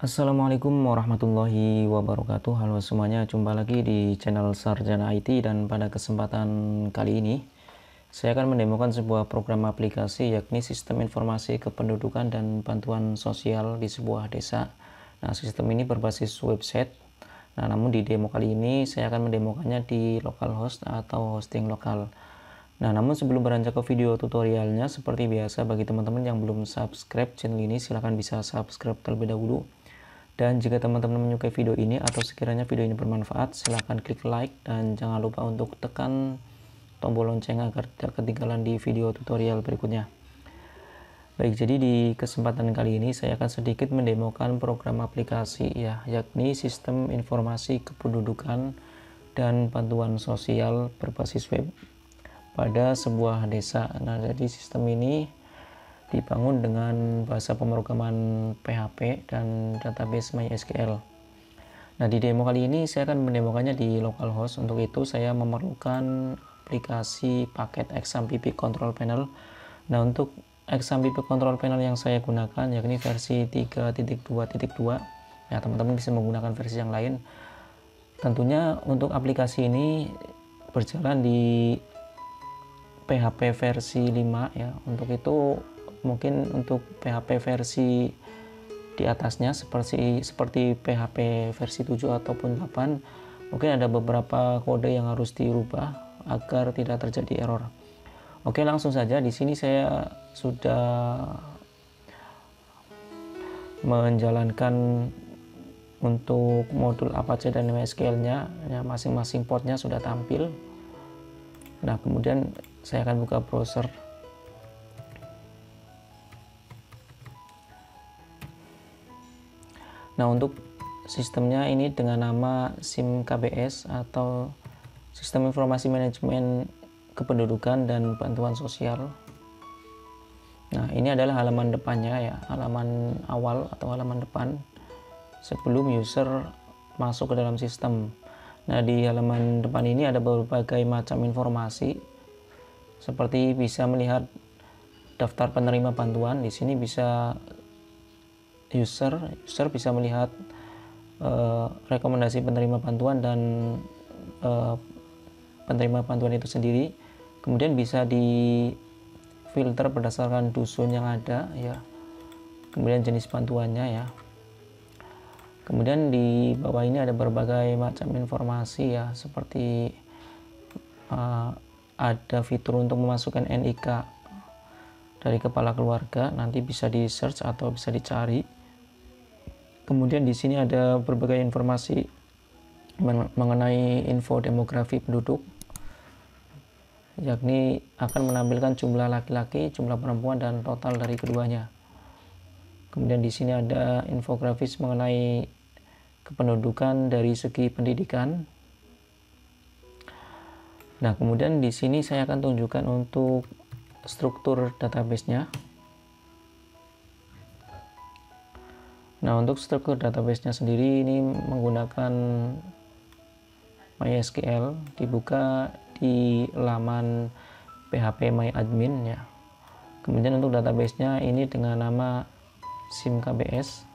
Assalamualaikum warahmatullahi wabarakatuh. Halo semuanya, jumpa lagi di channel Sarjana IT, dan pada kesempatan kali ini saya akan mendemokan sebuah program aplikasi, yakni Sistem Informasi Kependudukan dan Bantuan Sosial di sebuah desa. Nah, sistem ini berbasis website. Nah, namun di demo kali ini saya akan mendemokannya di localhost atau hosting lokal. Nah, namun sebelum beranjak ke video tutorialnya, seperti biasa bagi teman-teman yang belum subscribe channel ini, silahkan bisa subscribe terlebih dahulu. Dan jika teman-teman menyukai video ini atau sekiranya video ini bermanfaat, silahkan klik like dan jangan lupa untuk tekan tombol lonceng agar tidak ketinggalan di video tutorial berikutnya. Baik, jadi di kesempatan kali ini saya akan sedikit mendemokan program aplikasi yakni Sistem Informasi Kependudukan dan Bantuan Sosial berbasis web pada sebuah desa. Nah, jadi sistem ini dibangun dengan bahasa pemrograman PHP dan database MySQL. Nah, di demo kali ini saya akan mendemokannya di localhost. Untuk itu saya memerlukan aplikasi paket XAMPP Control Panel. Nah, untuk XAMPP Control Panel yang saya gunakan yakni versi 3.2.2. Ya, teman-teman bisa menggunakan versi yang lain. Tentunya untuk aplikasi ini berjalan di PHP versi 5 ya. Untuk itu mungkin untuk PHP versi di atasnya seperti PHP versi 7 ataupun 8, mungkin ada beberapa kode yang harus dirubah agar tidak terjadi error. Oke, langsung saja. Di sini saya sudah menjalankan untuk modul Apache dan MySQL-nya, ya, masing-masing portnya sudah tampil. Nah, kemudian saya akan buka browser. Nah, untuk sistemnya ini dengan nama SIMKBS atau Sistem Informasi Manajemen Kependudukan dan Bantuan Sosial. Nah, ini adalah halaman depannya ya, halaman awal atau halaman depan sebelum user masuk ke dalam sistem. Nah, di halaman depan ini ada berbagai macam informasi, seperti bisa melihat daftar penerima bantuan. Di sini bisa user bisa melihat rekomendasi penerima bantuan dan penerima bantuan itu sendiri. Kemudian bisa di filter berdasarkan dusun yang ada ya, kemudian jenis bantuannya ya. Kemudian di bawah ini ada berbagai macam informasi ya, seperti ada fitur untuk memasukkan NIK dari kepala keluarga, nanti bisa di search atau bisa dicari. Kemudian di sini ada berbagai informasi mengenai info demografi penduduk, yakni akan menampilkan jumlah laki-laki, jumlah perempuan, dan total dari keduanya. Kemudian di sini ada infografis mengenai kependudukan dari segi pendidikan. Nah, kemudian di sini saya akan tunjukkan untuk struktur database-nya. Nah, untuk struktur database-nya sendiri ini menggunakan MySQL, dibuka di laman PHP MyAdmin ya. Kemudian untuk database-nya ini dengan nama SIMKBS.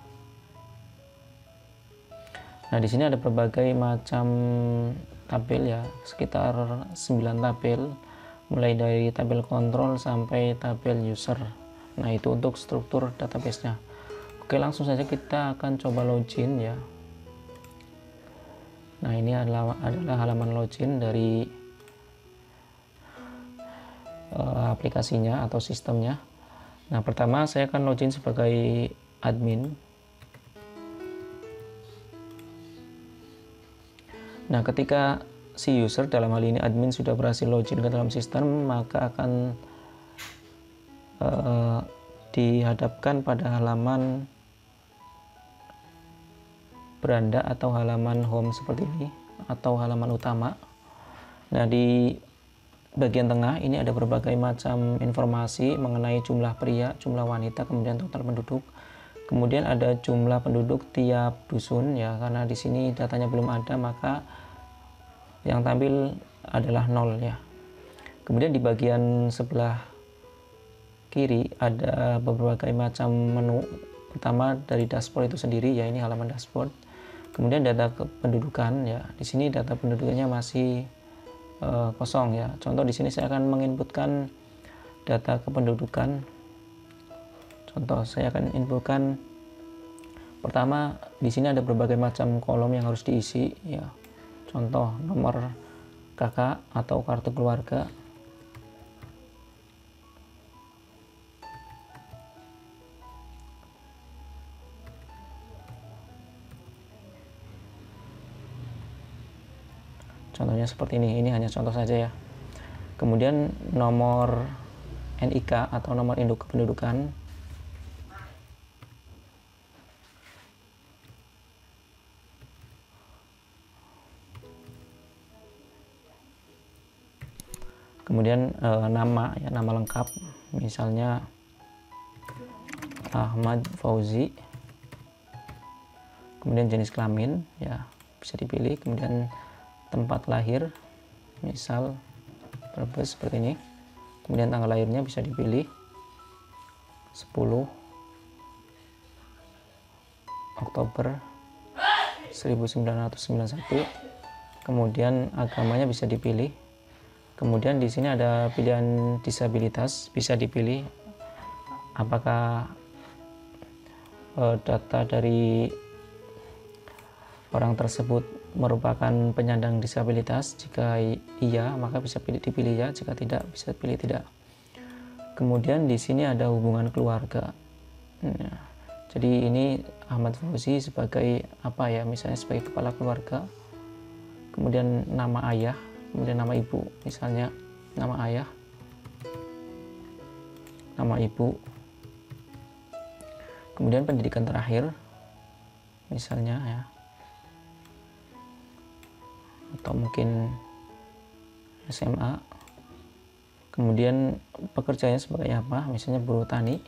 Nah, di sini ada berbagai macam tabel ya, sekitar 9 tabel, mulai dari tabel kontrol sampai tabel user. Nah, itu untuk struktur database-nya. Oke, langsung saja kita akan coba login ya. Nah, ini adalah halaman login dari aplikasinya atau sistemnya. Nah, pertama saya akan login sebagai admin. Nah, ketika si user, dalam hal ini admin, sudah berhasil login ke dalam sistem, maka akan dihadapkan pada halaman beranda atau halaman home seperti ini, atau halaman utama. Nah, di bagian tengah ini ada berbagai macam informasi mengenai jumlah pria, jumlah wanita, kemudian total penduduk. Kemudian ada jumlah penduduk tiap dusun ya, karena di sini datanya belum ada, maka yang tampil adalah 0 ya. Kemudian di bagian sebelah kiri ada berbagai macam menu pertama dari dashboard itu sendiri, ya ini halaman dashboard. Kemudian data kependudukan, ya di sini data pendudukannya masih kosong ya. Contoh di sini saya akan menginputkan data kependudukan. Contoh saya akan inputkan pertama, di sini ada berbagai macam kolom yang harus diisi ya. Contoh nomor kakak atau kartu keluarga. Contohnya seperti ini hanya contoh saja ya. Kemudian nomor NIK atau nomor induk kependudukan. Kemudian nama ya, nama lengkap, misalnya Ahmad Fauzi. Kemudian jenis kelamin ya bisa dipilih, kemudian tempat lahir, misal Brebes seperti ini. Kemudian tanggal lahirnya bisa dipilih 10 Oktober 1991. Kemudian agamanya bisa dipilih. Kemudian di sini ada pilihan disabilitas, bisa dipilih apakah data dari orang tersebut merupakan penyandang disabilitas. Jika iya, maka bisa dipilih ya, jika tidak bisa pilih tidak. Kemudian di sini ada hubungan keluarga. Nah, jadi ini Ahmad Fauzi sebagai apa ya, misalnya sebagai kepala keluarga. Kemudian nama ayah, kemudian nama ibu, misalnya nama ayah, nama ibu. Kemudian pendidikan terakhir, misalnya ya, atau mungkin SMA. Kemudian pekerjaannya sebagai apa, misalnya buruh tani.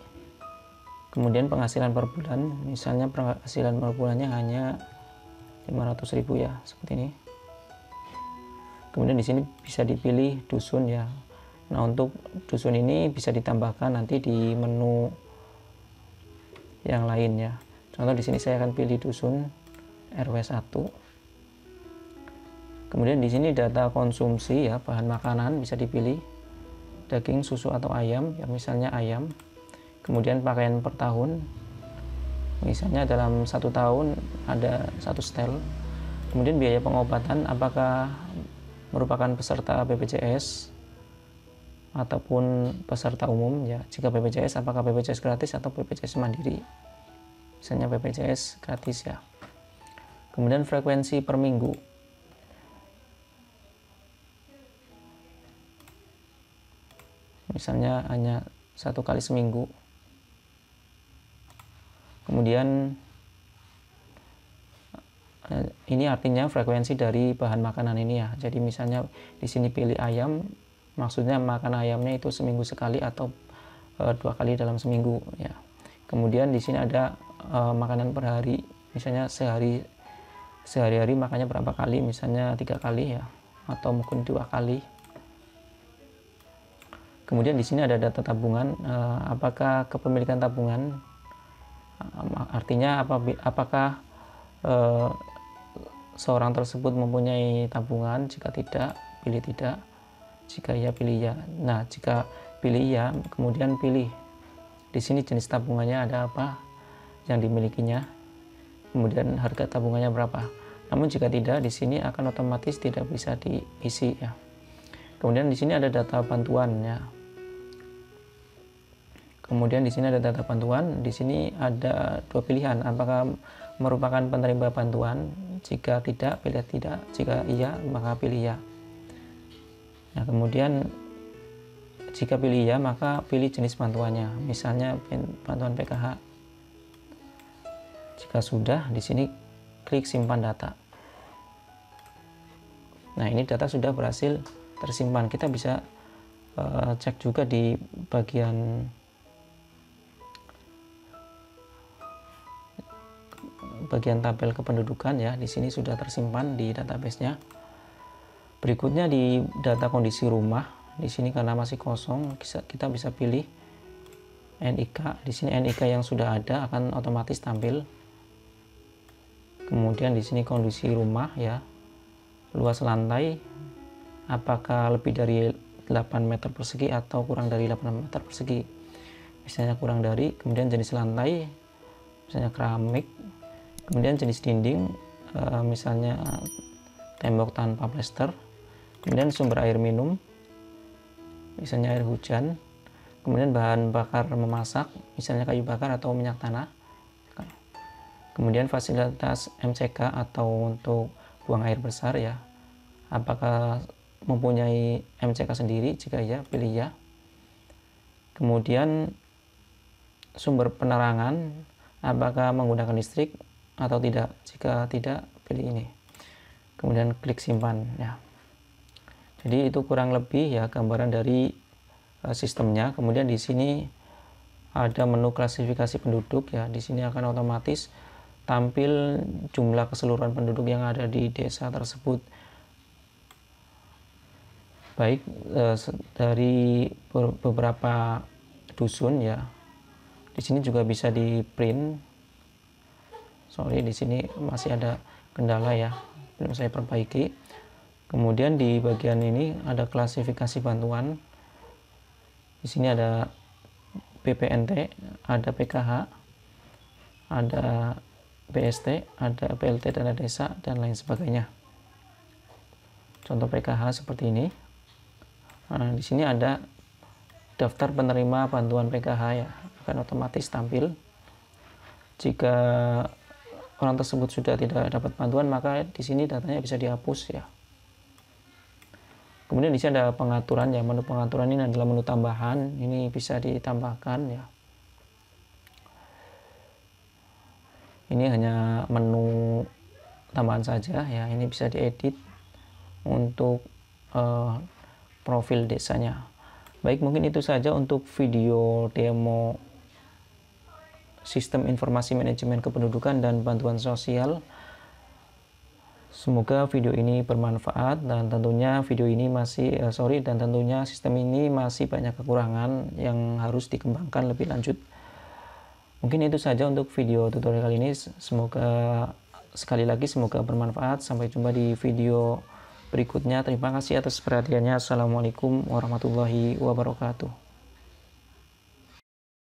Kemudian penghasilan per bulan, misalnya penghasilan per bulannya hanya 500.000 ya, seperti ini. Kemudian di sini bisa dipilih dusun ya. Nah, untuk dusun ini bisa ditambahkan nanti di menu yang lain ya. Contoh di sini saya akan pilih dusun RW 1. Kemudian di sini data konsumsi ya, bahan makanan bisa dipilih daging, susu atau ayam ya, misalnya ayam. Kemudian pakaian per tahun, misalnya dalam 1 tahun ada 1 setel. Kemudian biaya pengobatan, apakah merupakan peserta BPJS ataupun peserta umum ya. Jika BPJS, apakah BPJS gratis atau BPJS mandiri, misalnya BPJS gratis ya. Kemudian frekuensi per minggu, misalnya hanya 1 kali seminggu. Kemudian ini artinya frekuensi dari bahan makanan ini ya. Jadi misalnya di sini pilih ayam, maksudnya makan ayamnya itu seminggu sekali atau 2 kali dalam seminggu ya. Kemudian di sini ada makanan per hari, misalnya sehari-hari makannya berapa kali, misalnya 3 kali ya, atau mungkin 2 kali. Kemudian di sini ada data tabungan, apakah kepemilikan tabungan, artinya apakah seorang tersebut mempunyai tabungan. Jika tidak, pilih tidak. Jika iya, pilih ya. Nah, jika pilih iya, kemudian pilih di sini jenis tabungannya ada apa yang dimilikinya, kemudian harga tabungannya berapa. Namun jika tidak, di sini akan otomatis tidak bisa diisi ya. Kemudian di sini ada data bantuan ya. Kemudian di sini ada data bantuan. Di sini ada 2 pilihan, apakah merupakan penerima bantuan. Jika tidak, pilih tidak. Jika iya, maka pilih ya. Nah, kemudian jika pilih ya, maka pilih jenis bantuannya, misalnya bantuan PKH. Jika sudah, di sini klik simpan data. Nah, ini data sudah berhasil tersimpan. Kita bisa cek juga di bagian tabel kependudukan ya. Di sini sudah tersimpan di database-nya. Berikutnya di data kondisi rumah, di sini karena masih kosong, kita bisa pilih NIK. Di sini NIK yang sudah ada akan otomatis tampil. Kemudian di sini kondisi rumah ya, luas lantai apakah lebih dari 8 meter persegi atau kurang dari 8 meter persegi. Misalnya kurang dari, kemudian jenis lantai misalnya keramik, kemudian jenis dinding misalnya tembok tanpa plester, kemudian sumber air minum misalnya air hujan, kemudian bahan bakar memasak misalnya kayu bakar atau minyak tanah, kemudian fasilitas MCK atau untuk buang air besar ya, apakah mempunyai MCK sendiri, jika ya pilih ya. Kemudian sumber penerangan apakah menggunakan listrik atau tidak, jika tidak pilih ini, kemudian klik simpan ya. Jadi itu kurang lebih ya gambaran dari sistemnya. Kemudian di sini ada menu klasifikasi penduduk ya, di sini akan otomatis tampil jumlah keseluruhan penduduk yang ada di desa tersebut, baik dari beberapa dusun ya. Di sini juga bisa di print. Sorry, di sini masih ada kendala ya, belum saya perbaiki. Kemudian di bagian ini ada klasifikasi bantuan. Di sini ada BPNT, ada PKH, ada BST, ada PLT dana desa dan lain sebagainya. Contoh PKH seperti ini. Nah, di sini ada daftar penerima bantuan PKH ya, akan otomatis tampil. Jika orang tersebut sudah tidak dapat bantuan, maka di sini datanya bisa dihapus ya. Kemudian di sini ada pengaturan ya, menu pengaturan ini adalah menu tambahan, ini bisa ditambahkan ya. Ini hanya menu tambahan saja ya, ini bisa diedit untuk profil desanya. Baik, mungkin itu saja untuk video demo sistem informasi manajemen kependudukan dan bantuan sosial. Semoga video ini bermanfaat dan tentunya tentunya sistem ini masih banyak kekurangan yang harus dikembangkan lebih lanjut. Mungkin itu saja untuk video tutorial kali ini. Semoga bermanfaat. Sampai jumpa di video berikutnya. Terima kasih atas perhatiannya. Assalamualaikum warahmatullahi wabarakatuh.